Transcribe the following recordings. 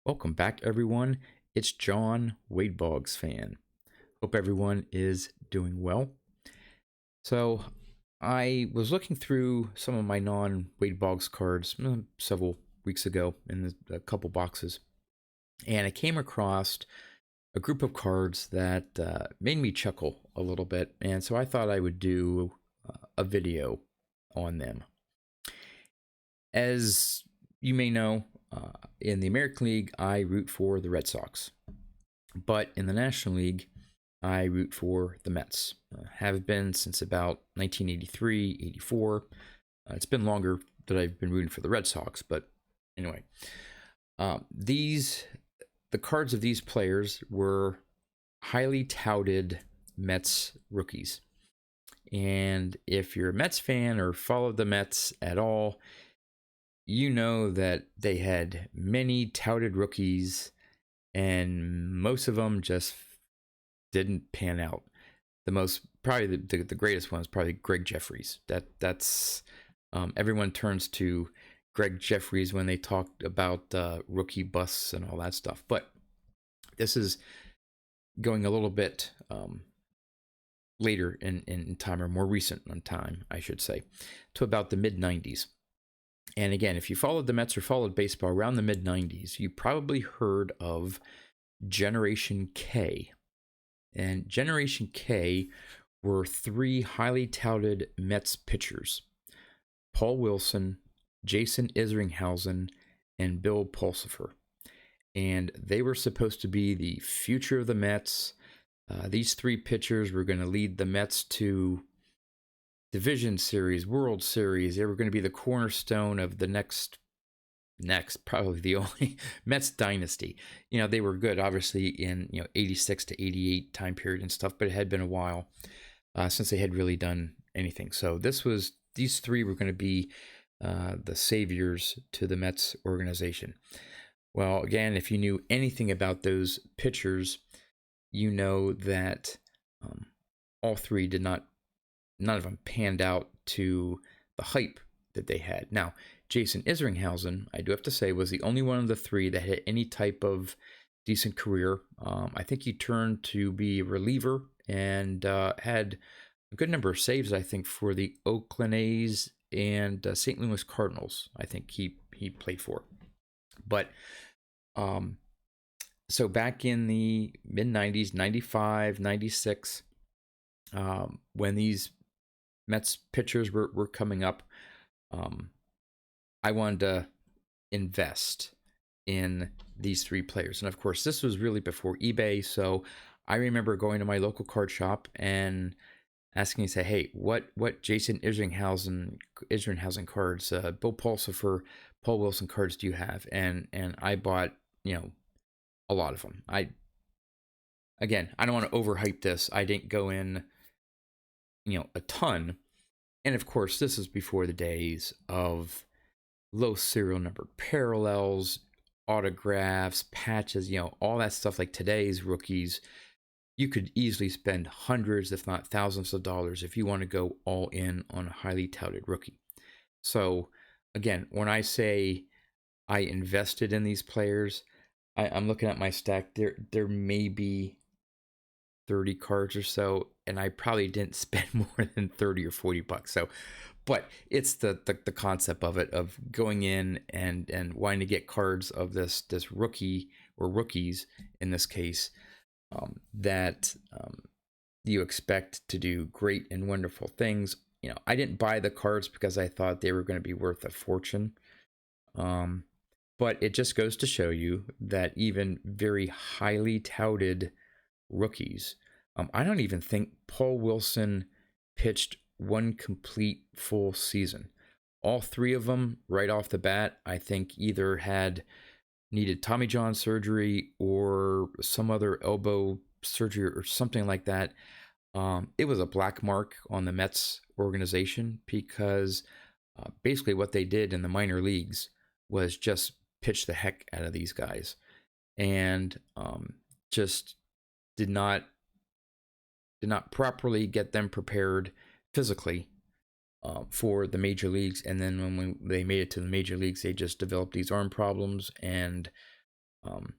Welcome back, everyone. It's John, Wade Boggs fan. Hope everyone is doing well. So, I was looking through some of my non-Wade Boggs cards several weeks ago in a couple boxes, and I came across a group of cards that made me chuckle a little bit, and so I thought I would do a video on them. As you may know, in the American League, I root for the Red Sox. But in the National League, I root for the Mets. Have been since about 1983, 84. It's been longer that I've been rooting for the Red Sox, but anyway. The cards of these players were highly touted Mets rookies. And if you're a Mets fan or followed the Mets at all, you know that they had many touted rookies, and most of them just didn't pan out. Probably the greatest one is probably Greg Jeffries. That's everyone turns to Greg Jeffries when they talk about rookie busts and all that stuff. But this is going a little bit later in time, or more recent in time, I should say, to about the mid 90s. And again, if you followed the Mets or followed baseball around the mid 90s, you probably heard of Generation K. And Generation K were three highly touted Mets pitchers: Paul Wilson, Jason Isringhausen, and Bill Pulsipher. And they were supposed to be the future of the Mets. These three pitchers were going to lead the Mets to Division Series, World Series. They were going to be the cornerstone of the next, probably the only Mets dynasty. You know, they were good, obviously, in 86 to 88 time period and stuff, but it had been a while since they had really done anything. So these three were going to be the saviors to the Mets organization. Well, again, if you knew anything about those pitchers, you know that all three none of them panned out to the hype that they had. Now, Jason Isringhausen, I do have to say, was the only one of the three that had any type of decent career. I think he turned to be a reliever and had a good number of saves, I think, for the Oakland A's and St. Louis Cardinals. I think he played for. But so back in the mid 90s, 95, 96, when these Mets pitchers were coming up, I wanted to invest in these three players. And of course, this was really before eBay. So I remember going to my local card shop and asking, say, hey, what Jason Isringhausen cards, Bill Pulsipher, Paul Wilson cards do you have? And I bought, a lot of them. I don't want to overhype this. I didn't go in, a ton. And of course, this is before the days of low serial numbered parallels, autographs, patches, all that stuff. Like today's rookies, you could easily spend hundreds, if not thousands of dollars if you want to go all in on a highly touted rookie. So again, when I say I invested in these players, I'm looking at my stack. There may be 30 cards or so, and I probably didn't spend more than 30 or 40 bucks. So, but it's the concept of it, of going in and wanting to get cards of this rookie, or rookies in this case, that you expect to do great and wonderful things. I didn't buy the cards because I thought they were going to be worth a fortune. But it just goes to show you that even very highly touted rookies, I don't even think Paul Wilson pitched one complete full season. All three of them, right off the bat, I think either had needed Tommy John surgery or some other elbow surgery or something like that. It was a black mark on the Mets organization, because basically what they did in the minor leagues was just pitch the heck out of these guys, and just did not properly get them prepared physically for the major leagues. And then when they made it to the major leagues, they just developed these arm problems, and Um,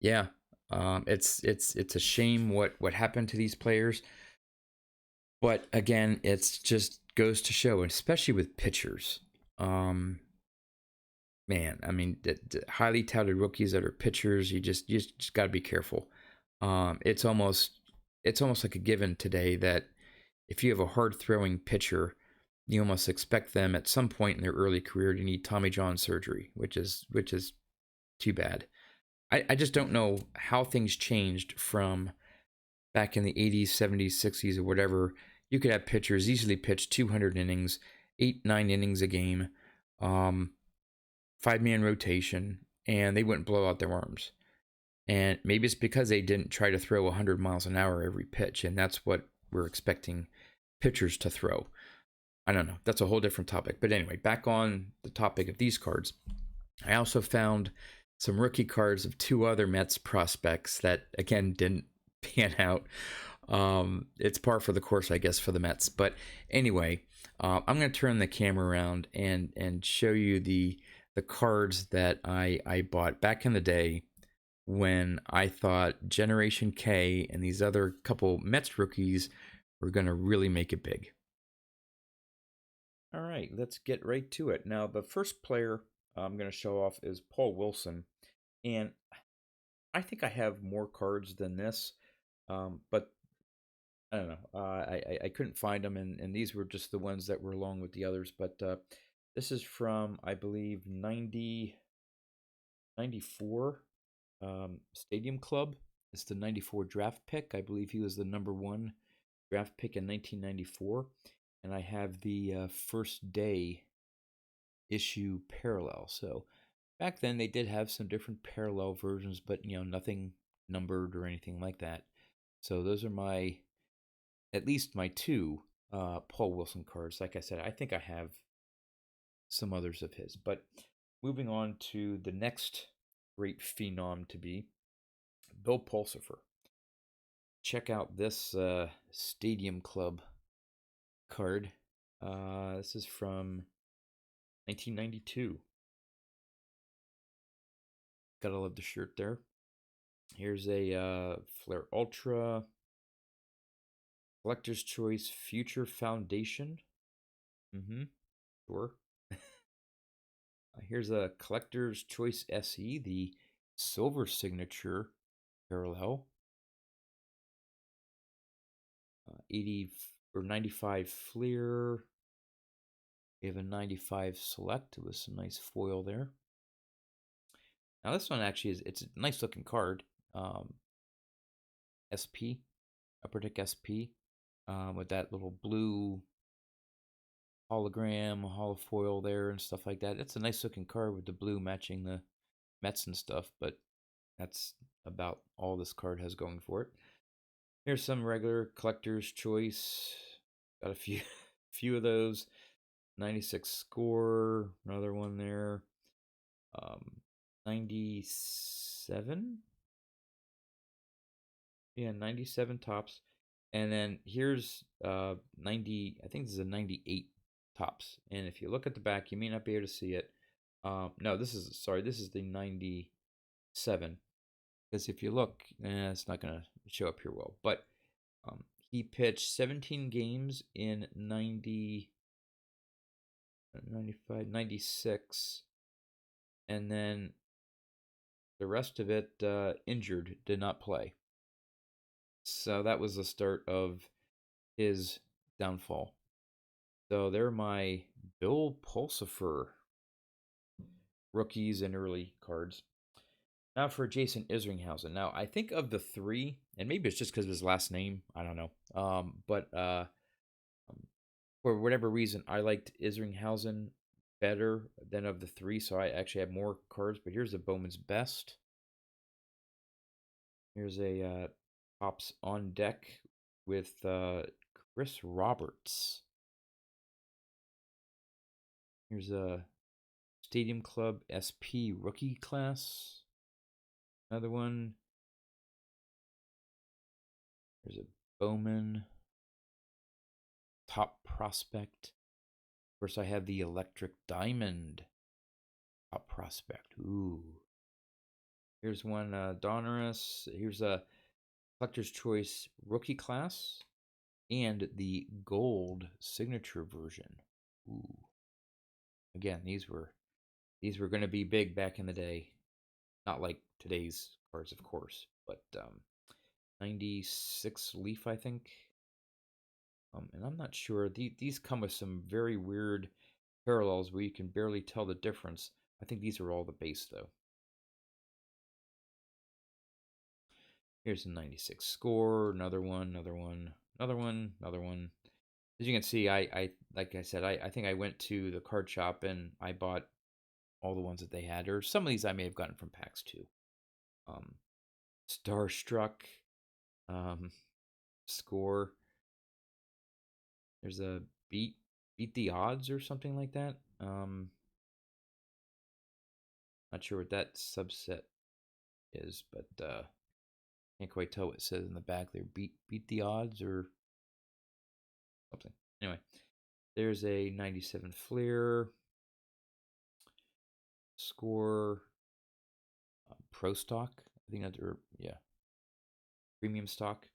yeah, it's a shame what happened to these players, but again, it's just goes to show, especially with pitchers. Um, Man, I mean, the highly touted rookies that are pitchers, you just got to be careful. It's almost like a given today that if you have a hard throwing pitcher, you almost expect them at some point in their early career to need Tommy John surgery, which is too bad. I just don't know how things changed from back in the 80s, 70s, 60s, or whatever. You could have pitchers easily pitch 200 innings, 8, 9 innings a game. Um, 5-man rotation, and they wouldn't blow out their arms. And maybe it's because they didn't try to throw 100 miles an hour every pitch, and that's what we're expecting pitchers to throw. I don't know. That's a whole different topic. But anyway, back on the topic of these cards, I also found some rookie cards of two other Mets prospects that, again, didn't pan out. It's par for the course, I guess, for the Mets. But anyway, I'm going to turn the camera around and show you the cards that I bought back in the day when I thought Generation K and these other couple Mets rookies were going to really make it big. All right, let's get right to it. Now, the first player I'm going to show off is Paul Wilson. And I think I have more cards than this, but I don't know. I couldn't find them, and these were just the ones that were along with the others. But this is from, I believe, 94 Stadium Club. It's the 94 draft pick. I believe he was the #1 draft pick in 1994. And I have the first day issue parallel. So back then they did have some different parallel versions, but nothing numbered or anything like that. So those are at least my two Paul Wilson cards. Like I said, I think I have some others of his. But moving on to the next great phenom to be Bill Pulsifer. Check out this Stadium Club card. This is from 1992. Gotta love the shirt there. Here's a Flair Ultra Collector's Choice Future Foundation. Sure. Here's a Collector's Choice SE, the silver signature parallel. 80 or 95 Fleer. We have a 95 Select with some nice foil there. Now this one actually it's a nice looking card. SP, Upper Deck SP, with that little blue hologram, holofoil there and stuff like that. It's a nice looking card with the blue matching the Mets and stuff, but that's about all this card has going for it. Here's some regular collector's choice. Got a few few of those. 96 score, another one there. 97? Yeah, 97 tops. And then here's 90, I think this is a 98 tops. And if you look at the back, you may not be able to see it. No, this is the 97. Because if you look, it's not going to show up here well. But he pitched 17 games in 90, 95, 96. And then the rest of it injured, did not play. So that was the start of his downfall. So they're my Bill Pulsifer rookies and early cards. Now for Jason Isringhausen. Now I think of the three, and maybe it's just because of his last name. I don't know. But for whatever reason, I liked Isringhausen better than of the three, so I actually have more cards. But here's the Bowman's Best. Here's a Pops on deck with Chris Roberts. Here's a Stadium Club SP rookie class. Another one. There's a Bowman top prospect. Of course, I have the Electric Diamond top prospect. Ooh. Here's one Donruss. Here's a Collector's Choice Rookie Class and the Gold Signature version. Ooh. Again, these were going to be big back in the day. Not like today's cards, of course, but 96 Leaf, I think. And I'm not sure. These come with some very weird parallels where you can barely tell the difference. I think these are all the base, though. Here's a 96 score, another one, another one, another one, another one. As you can see, I like I said, I think I went to the card shop and I bought all the ones that they had, or some of these I may have gotten from PAX too. Um, Starstruck, um, score. There's a beat the odds or something like that. Not sure what that subset is, but can't quite tell what it says in the back there. Beat the odds or something. Anyway, there's a 97 Fleer score, pro stock. I think that's yeah, premium stock,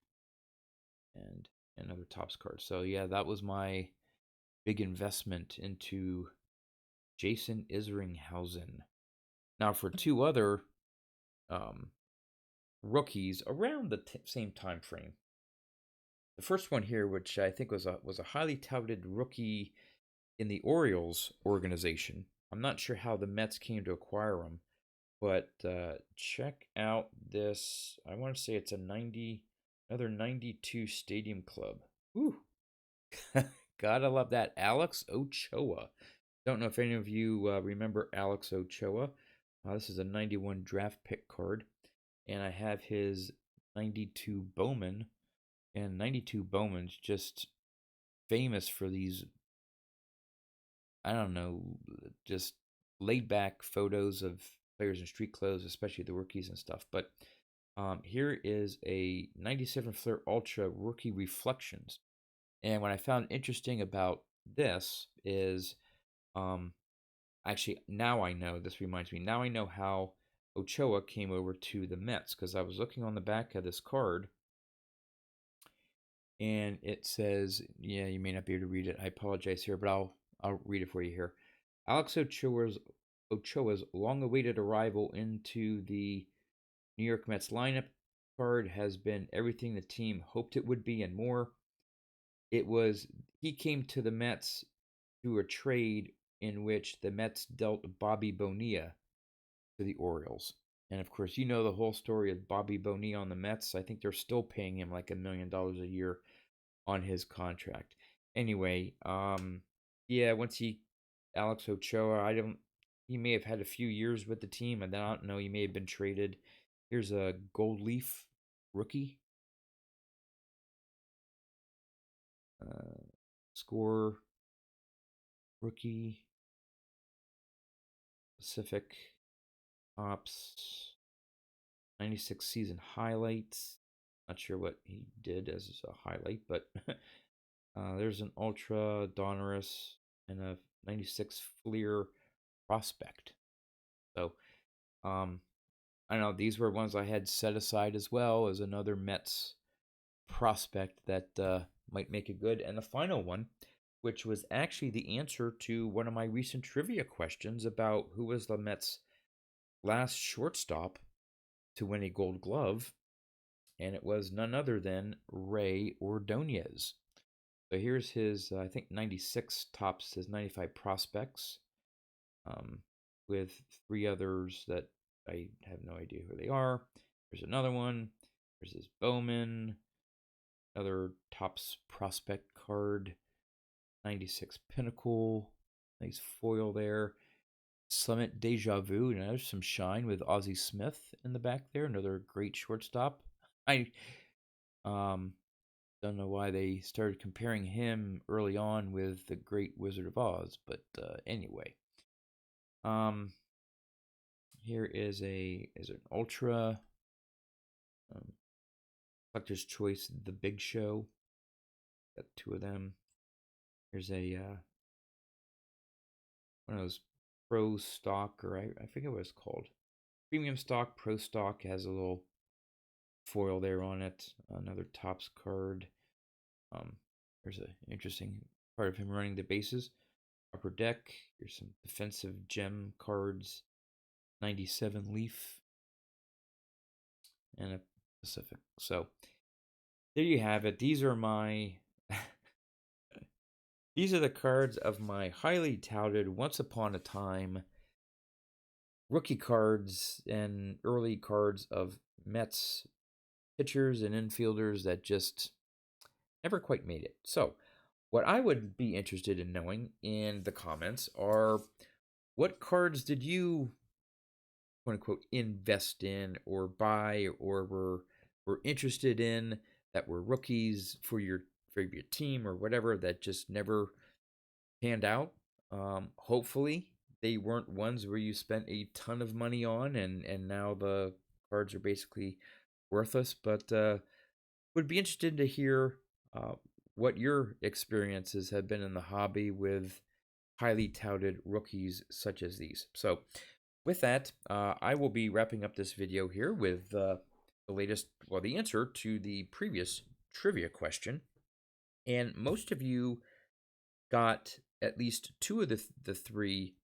and another Topps card. So yeah, that was my big investment into Jason Isringhausen. Now for two other um, rookies around the same time frame. The first one here, which I think was a highly touted rookie in the Orioles organization. I'm not sure how the Mets came to acquire him, but check out this. I want to say it's another 92 Stadium Club. Ooh, gotta love that. Alex Ochoa. Don't know if any of you remember Alex Ochoa. This is a 91 draft pick card, and I have his 92 Bowman. And 92 Bowman's just famous for these, I don't know, just laid back photos of players in street clothes, especially the rookies and stuff. But here is a 97 Flair Ultra Rookie Reflections. And what I found interesting about this is actually, now I know, this reminds me, now I know how Ochoa came over to the Mets, because I was looking on the back of this card and it says, yeah, you may not be able to read it. I apologize here, but I'll read it for you here. Alex Ochoa's long-awaited arrival into the New York Mets lineup card has been everything the team hoped it would be and more. He came to the Mets through a trade in which the Mets dealt Bobby Bonilla to the Orioles. And of course, you know the whole story of Bobby Bonilla on the Mets. I think they're still paying him like $1 million a year on his contract. Anyway, yeah, Alex Ochoa, he may have had a few years with the team, and then I don't know, he may have been traded. Here's a gold leaf rookie. Score rookie Pacific Ops 96 season highlights. Not sure what he did as a highlight, but there's an Ultra Donruss and a 96 Fleer Prospect. So, I don't know, these were ones I had set aside as well as another Mets prospect that might make it good. And the final one, which was actually the answer to one of my recent trivia questions about who was the Mets' last shortstop to win a Gold Glove, and it was none other than Ray Ordonez. So here's his, I think 96 tops his 95 prospects, with three others that I have no idea who they are. There's another one. There's his Bowman, another tops prospect card, 96 Pinnacle, nice foil there. Summit Deja Vu, and there's some shine with Ozzie Smith in the back there, another great shortstop. I don't know why they started comparing him early on with the great Wizard of Oz, but anyway. Here is an Ultra Collector's Choice, The Big Show. Got two of them. Here's a one of those pro stock, or I forget what it's called. premium stock, pro stock has a little foil there on it. Another tops card. There's an interesting part of him running the bases. Upper deck. Here's some defensive gem cards. 97 Leaf and a Pacific. So there you have it. These are my these are the cards of my highly touted once upon a time rookie cards and early cards of Mets pitchers and infielders that just never quite made it. So, what I would be interested in knowing in the comments are what cards did you quote unquote invest in or buy or were interested in that were rookies for your team or whatever that just never panned out. Hopefully they weren't ones where you spent a ton of money on and now the cards are basically worthless. But would be interested to hear uh, what your experiences have been in the hobby with highly touted rookies such as these. So with that, I will be wrapping up this video here with the latest, well, the answer to the previous trivia question. And most of you got at least two of the three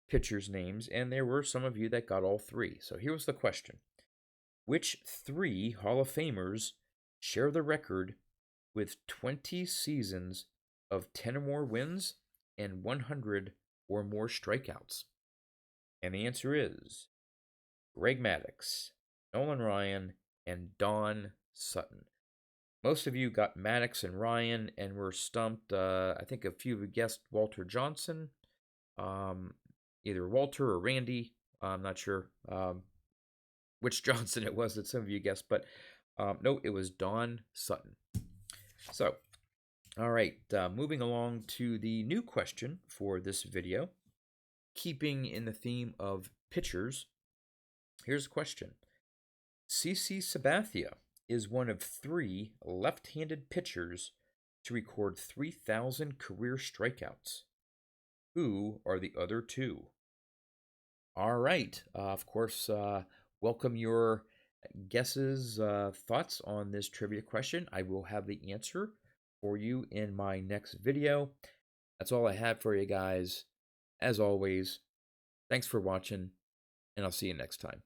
pitchers' names, and there were some of you that got all three. So here was the question. Which three Hall of Famers share the record with 20 seasons of 10 or more wins and 100 or more strikeouts? And the answer is Greg Maddux, Nolan Ryan, and Don Sutton. Most of you got Maddux and Ryan and were stumped. I think a few of you guessed Walter Johnson, either Walter or Randy. I'm not sure which Johnson it was that some of you guessed, but no, it was Don Sutton. So, all right, moving along to the new question for this video. Keeping in the theme of pitchers, here's a question. CC Sabathia is one of three left-handed pitchers to record 3,000 career strikeouts. Who are the other two? All right. Of course, welcome your guesses, thoughts on this trivia question. I will have the answer for you in my next video. That's all I have for you guys. As always, thanks for watching, and I'll see you next time.